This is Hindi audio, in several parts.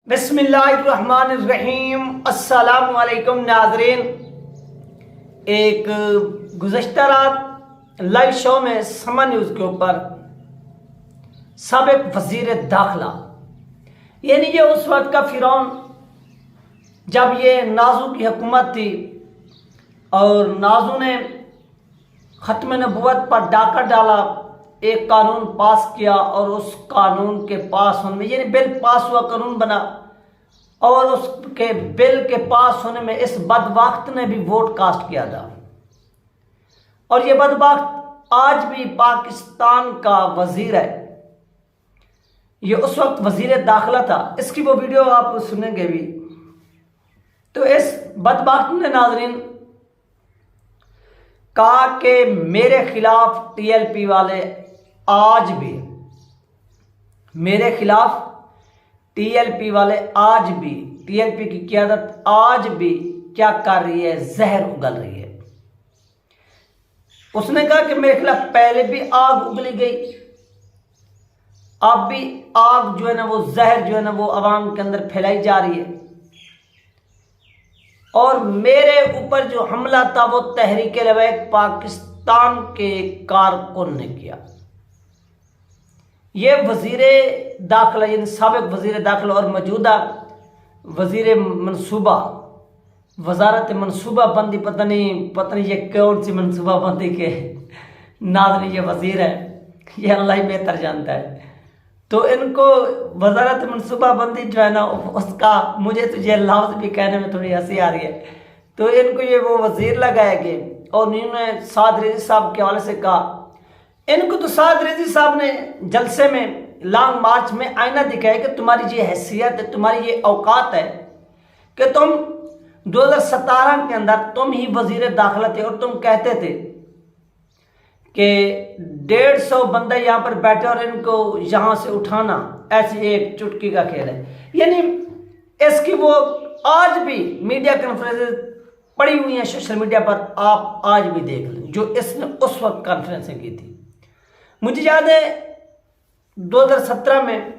बिस्मिल्लाहिर्रहमानिर्रहीम। अस्सलामुअलैकुम नाज़रीन। एक गुज़श्ता रात लाइव शो में समा न्यूज़ के ऊपर साबिक़ वज़ीर दाखिला यानी ये उस वक्त का फ़िरौन जब ये नाज़ू की हुकूमत थी और नाज़ू ने ख़त्म नबुव्वत पर डाका डाला, एक कानून पास किया और उस कानून के पास होने में यानी बिल पास हुआ, कानून बना और उसके बिल के पास होने में इस बदबख्त ने भी वोट कास्ट किया था। और ये बदबख्त आज भी पाकिस्तान का वजीर है। ये उस वक्त वजीर दाखिला था, इसकी वो वीडियो आप सुनेंगे भी। तो इस बदबख्त ने नाज़रीन कहा कि मेरे खिलाफ टीएलपी वाले आज भी, मेरे खिलाफ टीएलपी वाले आज भी, टीएलपी की क़यादत आज भी क्या कर रही है, जहर उगल रही है। उसने कहा कि मेरे खिलाफ पहले भी आग उगली गई, अब भी आग जो है ना, वो जहर जो है ना, वो अवाम के अंदर फैलाई जा रही है। और मेरे ऊपर जो हमला था वो तहरीक लबैक पाकिस्तान के कारकुन ने किया। ये वजीरे दाखिला यानी साबिक़ वजीर दाखिला और मौजूदा वजीर मनसूबा, वजारत मनसूबा बंदी, पता नहीं ये कौन सी मनसूबा बंदी के नाज़रीन ये वजीर है, ये अल्लाह ही बेहतर जानता है। तो इनको वजारत मनसूबा बंदी जो है ना, उसका मुझे तो ये लफ्ज़ भी कहने में थोड़ी हंसी आ रही है। तो इनको ये वो वजीर लगाए गए और इन्होंने साद रिज़वी साहब के हवाले से कहा, इनको तो साद रिज़वी साहब ने जलसे में लॉन्ग मार्च में आईना दिखाया कि तुम्हारी ये हैसियत है, तुम्हारी ये औकात है कि तुम 2017 के अंदर तुम ही वजीर दाखिला थे और तुम कहते थे कि 150 बंदा यहाँ पर बैठे और इनको यहाँ से उठाना ऐसी एक चुटकी का खेल है। यानी इसकी वो आज भी मीडिया कॉन्फ्रेंसेस पड़ी हुई हैं सोशल मीडिया पर, आप आज भी देख लें जो इसने उस वक्त कॉन्फ्रेंसें की थी। मुझे याद है 2017 में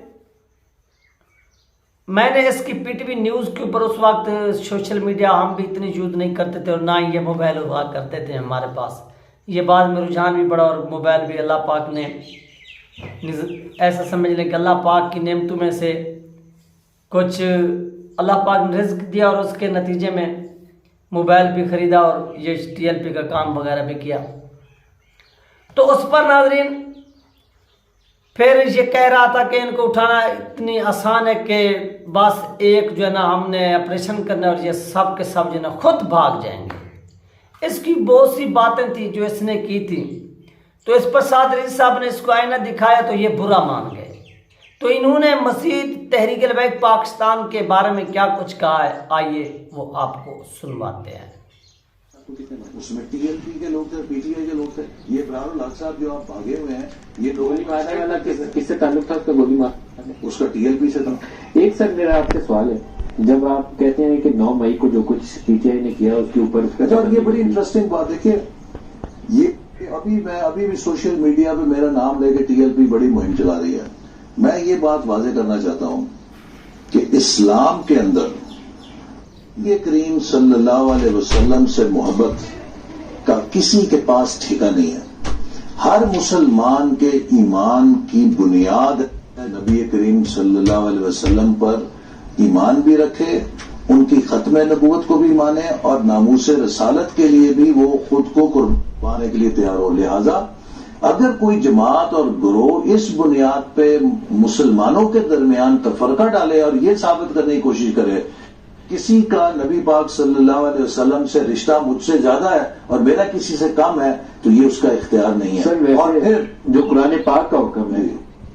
मैंने इसकी पीटीवी न्यूज़ के ऊपर, उस वक्त सोशल मीडिया हम भी इतनी यूज़ नहीं करते थे और ना ही ये मोबाइल हुआ करते थे हमारे पास। ये बाद में रुझान भी बढ़ा और मोबाइल भी अल्लाह पाक ने ऐसा समझ लें कि अल्लाह पाक की नेमतों में से कुछ अल्लाह पाक ने रिज़्क दिया और उसके नतीजे में मोबाइल भी ख़रीदा और ये टीएलपी का काम वगैरह भी किया। तो उस पर नाज़रीन फिर ये कह रहा था कि इनको उठाना इतनी आसान है कि बस एक जो है ना, हमने ऑपरेशन करना और ये सब के सब जो है ना खुद भाग जाएंगे। इसकी बहुत सी बातें थी जो इसने की थी। तो इस पर साद रिज़वी साहब ने इसको आईना दिखाया तो ये बुरा मान गए। तो इन्होंने मज़ीद तहरीक लबैक पाकिस्तान के बारे में क्या कुछ कहा है, आइए वो आपको सुनवाते हैं। उसमें टीएलपी के लोग थे, पीटीआई के लोग थे। ये इब्राहिम लाख साहब जो आप भागे हुए हैं, ये गोली मारने वाला किससे ताल्लुक था? उसका गोली मार उसका टीएलपी से था। एक सर मेरा आपसे सवाल है, जब आप कहते हैं कि 9 मई को जो कुछ पीटीआई ने किया उसके ऊपर, और ये बड़ी इंटरेस्टिंग बात देखिए, ये अभी भी सोशल मीडिया पे मेरा नाम लेके टीएलपी बड़ी मुहिम चला रही है। मैं ये बात वाजे करना चाहता हूं कि इस्लाम के अंदर ये करीम सल्लल्लाहु अलैहि वसल्लम से मोहब्बत का किसी के पास ठिका नहीं है। हर मुसलमान के ईमान की बुनियाद नबी करीम सल्लल्लाहु अलैहि वसल्लम पर ईमान भी रखे, उनकी खत्म नबूवत को भी माने और नामूस रसालत के लिए भी वो खुद को कुर्बाने के लिए तैयार हो। लिहाजा अगर कोई जमात और गिरोह इस बुनियाद पे मुसलमानों के दरमियान तफरका डाले और ये साबित करने की कोशिश करे किसी का नबी पाक सल्लल्लाहु अलैहि वसल्लम से रिश्ता मुझसे ज्यादा है और मेरा किसी से कम है, तो ये उसका इख्तियार नहीं है। सर, और फिर जो कुरान पाक का हुक्म है,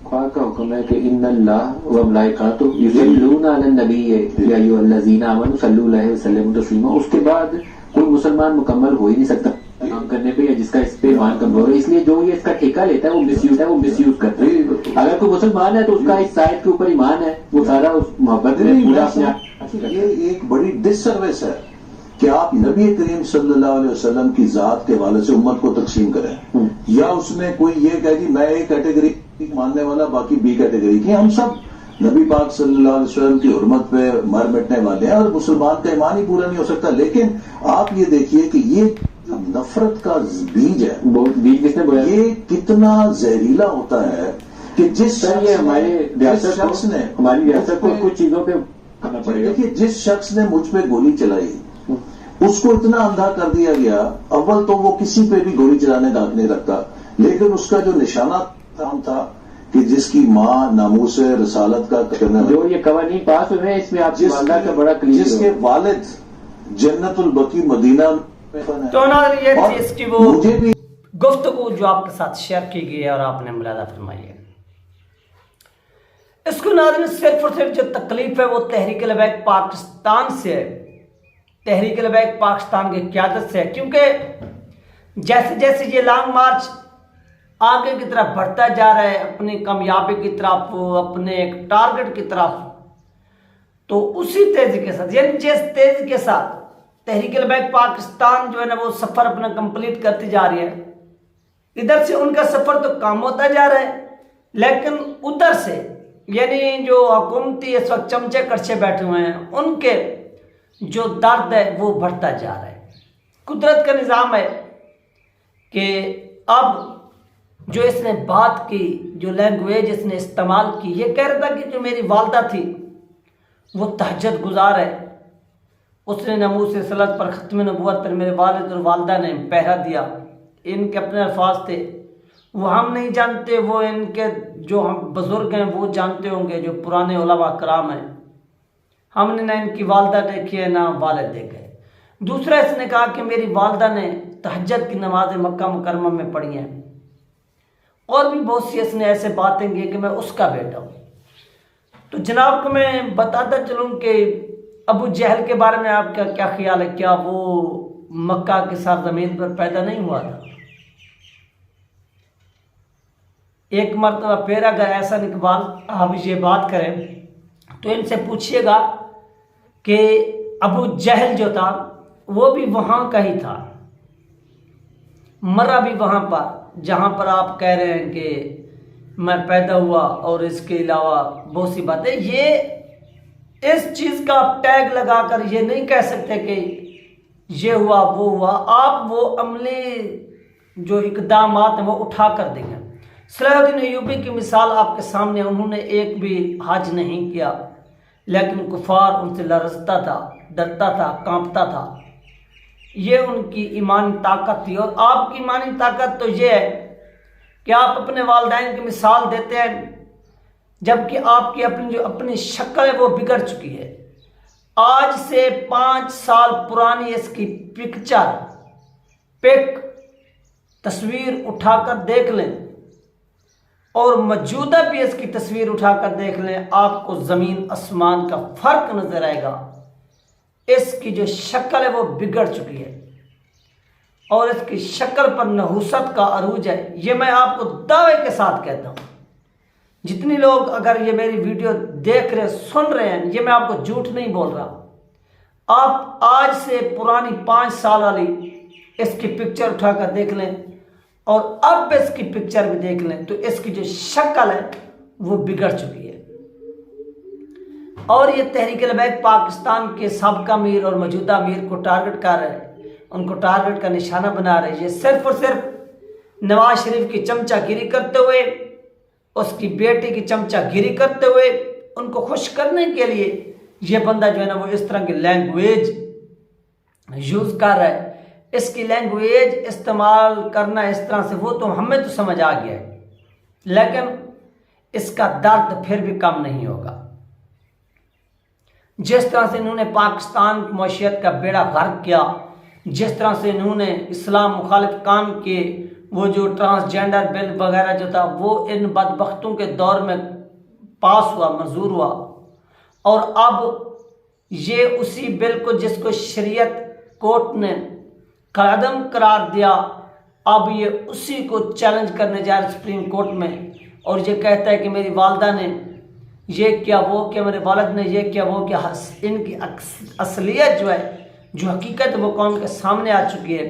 पाक का हुक्म है कि इन्नल्लाह व मलाइकातुहु युसल्लूना अलन नबी या अय्युहल्लज़ीना आमनू सल्लु अलैहि वसल्लम तस्लीमा, उसके बाद कोई मुसलमान मुकम्मल हो ही नहीं सकता काम करने पे या जिसका इस पे ईमान कमजोर है। इसलिए जो ये इसका ठेका लेता है वो मिसयूज करता है। अगर कोई मुसलमान है तो उसका इस साइड के ऊपर ईमान है, वो सारा उस मोहब्बत में पूरा अपने। ये एक बड़ी डिससर्विस है कि आप नबी करीम सल्लल्लाहु अलैहि वसल्लम की जात के हवाले से उम्मत को तकसीम करें, या उसमें कोई ये कहे कि मैं एक कैटेगरी मानने वाला बाकी बी कैटेगरी की। हम सब नबी पाक सल्लल्लाहु अलैहि वसल्लम की हुर्मत पे मर मिटने वाले हैं और मुसलमान का ईमान ही पूरा नहीं हो सकता। लेकिन आप ये देखिए कि ये जो नफरत का बीज है, बीज किसने बोया? ये कितना जहरीला होता है कि जिस सर ये हमारे शख्स ने हमारी रियासत को कुछ चीजों पे करना पड़ेगा। देखिए, जिस शख्स ने मुझ पे गोली चलाई उसको इतना अंधा कर दिया गया। अव्वल तो वो किसी पे भी गोली चलाने का हक नहीं रखता, लेकिन उसका जो निशाना काम था कि जिसकी माँ नामूस रसालत का करने जो ये कवानीन पास हुए हैं इसमें आपकी वालदा का बड़ा क्लियर, जिसके वालिद जन्नतुल बकी मदीना में तो नाज़रीन ये थी इसकी वो मुझे भी गुफ्तगू जो आपके साथ शेयर की गई है और आपने मुलादा फरमाई है। इसको नाज़रीन सिर्फ और सिर्फ जो तकलीफ है वो तहरीक लबैक पाकिस्तान से है, तहरीक लबैक पाकिस्तान की क़यादत से है। क्योंकि जैसे जैसे ये लॉन्ग मार्च आगे की तरफ बढ़ता जा रहा है अपनी कामयाबी की तरफ, अपने एक टारगेट की तरफ, तो उसी तेजी के साथ यानी जिस तेजी के साथ तहरीक लबैक पाकिस्तान जो है ना वो सफ़र अपना कंप्लीट करती जा रही है, इधर से उनका सफ़र तो कम होता जा रहा है, लेकिन उधर से यानी जो हुकूमती इस वक्त चमचे कड़छे बैठे हुए हैं उनके जो दर्द है वो बढ़ता जा रहा है। कुदरत का निज़ाम है कि अब जो इसने बात की, जो लैंग्वेज इसने इस्तेमाल की, ये कह रहा था कि जो मेरी वालदा थी वो तहज्जुद गुजार है, उसने नमूस सलत पर ख़त्म नबूवत पर मेरे वालिद और वालदा ने पहरा दिया। इनके अपने अल्फाज थे, वो हम नहीं जानते, वो इनके जो हम बुज़ुर्ग हैं वो जानते होंगे, जो पुराने उलमा कराम हैं। हमने ना इनकी वालदा देखी है ना वालिद देखे। दूसरा इसने कहा कि मेरी वालदा ने तहज्जुद की नमाज़ मक्का मुकरमा में पढ़ी हैं, और भी बहुत सी इसने ऐसे बातें की कि मैं उसका बेटा हूँ। तो जनाब को मैं बताता चलूँ कि अबू जहल के बारे में आपका क्या ख्याल है? क्या वो मक्का के सरज़मीन पर पैदा नहीं हुआ था? एक मरतबा फिर अगर ऐसा इकबाल आप ये बात करें तो इनसे पूछिएगा कि अबू जहल जो था वो भी वहाँ का ही था, मरा भी वहाँ पर जहाँ पर आप कह रहे हैं कि मैं पैदा हुआ, और इसके अलावा बहुत सी बातें। ये इस चीज़ का आप टैग लगाकर ये नहीं कह सकते कि ये हुआ वो हुआ। आप वो अमली जो इकदामात हैं वो उठा कर देंगे। सलाहुद्दीन अय्यूबी की मिसाल आपके सामने, उन्होंने एक भी हज नहीं किया, लेकिन कुफार उनसे लरजता था, डरता था, कांपता था। ये उनकी ईमानी ताकत थी। और आपकी ईमानी ताकत तो ये है कि आप अपने वालिदैन की मिसाल देते हैं, जबकि आपकी अपनी जो अपनी शक्ल है वो बिगड़ चुकी है। आज से 5 साल पुरानी इसकी पिक तस्वीर उठाकर देख लें, और मौजूदा भी इसकी तस्वीर उठाकर देख लें, आपको ज़मीन आसमान का फ़र्क नज़र आएगा। इसकी जो शक्ल है वो बिगड़ चुकी है, और इसकी शक्ल पर नहुसत का अरूज है। ये मैं आपको दावे के साथ कहता हूँ। जितनी लोग अगर ये मेरी वीडियो देख रहे सुन रहे हैं, ये मैं आपको झूठ नहीं बोल रहा। आप आज से पुरानी 5 साल वाली इसकी पिक्चर उठाकर देख लें, और अब इसकी पिक्चर भी देख लें, तो इसकी जो शक्ल है वो बिगड़ चुकी है। और ये तहरीक लबैक पाकिस्तान के साबिका अमीर और मौजूदा अमीर को टारगेट कर रहे हैं, उनको टारगेट का निशाना बना रहे हैं। ये सिर्फ और सिर्फ नवाज शरीफ की चमचागिरी करते हुए, उसकी बेटी की चमचागिरी करते हुए, उनको खुश करने के लिए ये बंदा जो है ना वो इस तरह की लैंग्वेज यूज़ कर रहा है। इसकी लैंग्वेज इस्तेमाल करना इस तरह से वो तो हमें तो समझ आ गया है, लेकिन इसका दर्द फिर भी कम नहीं होगा। जिस तरह से इन्होंने पाकिस्तान की मईशत का बेड़ा गर्क किया, जिस तरह से इन्होंने इस्लाम मुखालिफ काम किए, वो जो ट्रांसजेंडर बिल वगैरह जो था वो इन बदबख्तों के दौर में पास हुआ, मंजूर हुआ, और अब ये उसी बिल को जिसको शरीयत कोर्ट ने कदम करार दिया, अब ये उसी को चैलेंज करने जा रहे सुप्रीम कोर्ट में, और ये कहता है कि मेरी वालदा ने ये किया, वो किया, मेरे वालिद ने ये किया, वो किया। इनकी असलियत जो है, जो हकीकत है वो कौम के सामने आ चुकी है,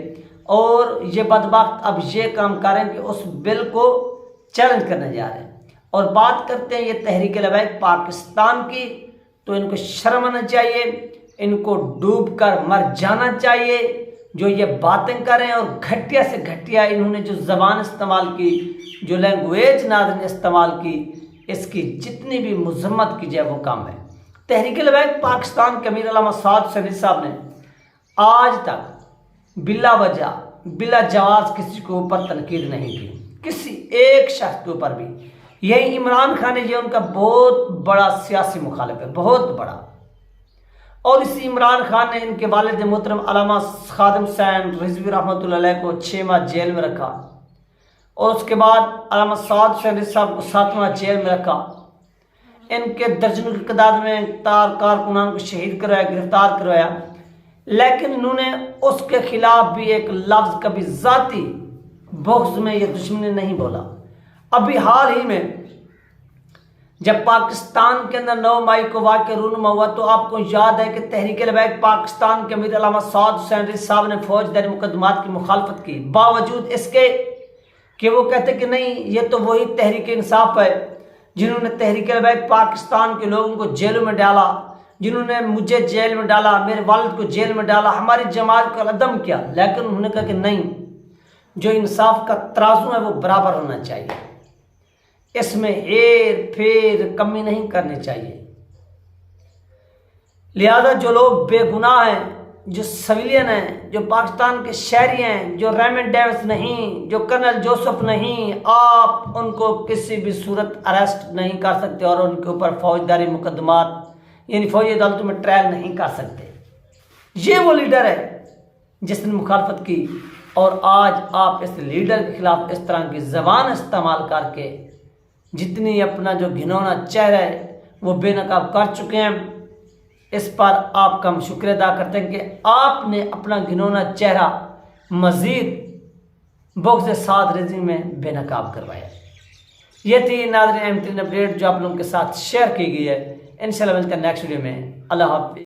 और ये बदबख्त अब ये काम करें कि उस बिल को चैलेंज करने जा रहे हैं। और बात करते हैं ये तहरीक लबैक पाकिस्तान की, तो इनको शर्म आना चाहिए, इनको डूब कर मर जाना चाहिए जो ये बातें करें। और घटिया से घटिया इन्होंने जो ज़बान इस्तेमाल की, जो लैंग्वेज नाज़रीन इस्तेमाल की, इसकी जितनी भी मजम्मत की जाए वो कम है। तहरीक लबैक पाकिस्तान के अमीर अल्लामा साद हुसैन साहब ने आज तक बिला वजह बिला जवाज किसी के ऊपर तनकीद नहीं की, किसी एक शख्स के ऊपर भी। यही इमरान खान है, ये उनका बहुत बड़ा सियासी मुखालिफ है, बहुत बड़ा। और इसी इमरान खान ने इनके वालिद मोहतरम अल्लामा खादिम हुसैन रिजवी रहमतुल्लाह अलैह को 6 माह जेल में रखा, और उसके बाद अल्लामा साद हुसैन साहब को 7 माह जेल में रखा। इनके दर्जनों की तादाद में कारकुनान को शहीद करवाया, गिरफ्तार करवाया, लेकिन इन्होंने उसके खिलाफ भी एक लफ्ज़ कभी ज़ाती बुग़्ज़ में या दुश्मनी नहीं बोला। अभी हाल ही में जब पाकिस्तान के अंदर 9 मई को वाक़या रूनुमा हुआ, तो आपको याद है कि तहरीक लबैक पाकिस्तान के अमीर अल्लामा साद हुसैन साहब ने फौजदारी मुकदमात की मुखालफत की, बावजूद इसके कि वो कहते कि नहीं ये तो वही तहरीक इंसाफ है जिन्होंने तहरीक लबैक पाकिस्तान के लोगों को जेलों में डाला, जिन्होंने मुझे जेल में डाला, मेरे वालिद को जेल में डाला, हमारी जमात को अदम किया। लेकिन उन्होंने कहा कि नहीं, जो इंसाफ का तराजू है वो बराबर होना चाहिए, इसमें हेर फेर कमी नहीं करनी चाहिए। लिहाजा जो लोग बेगुनाह हैं, जो सिविलियन हैं, जो पाकिस्तान के शहरी हैं, जो रेमंड डेविस नहीं, जो कर्नल जोसेफ नहीं, आप उनको किसी भी सूरत अरेस्ट नहीं कर सकते और उनके ऊपर फौजदारी मुकदमात यानी फौजी अदालतों में ट्रायल नहीं कर सकते। ये वो लीडर है जिसने मुखालफत की, और आज आप इस लीडर के खिलाफ इस तरह की ज़बान इस्तेमाल करके जितनी अपना जो घिनौना चेहरा है वो बेनकाब कर चुके हैं। इस पर आपका हम शुक्रिया अदा करते हैं कि आपने अपना घिनौना चेहरा मज़ीद बुग़्ज़ साद रिज़वी में बेनकाब करवाया। ये थी नाज़रीन अहम तरीन अपडेट जो आप लोगों के साथ शेयर की गई है। इंशाल्लाह मिलते हैं नेक्स्ट वीडियो में। अल्लाह हाफ़िज़।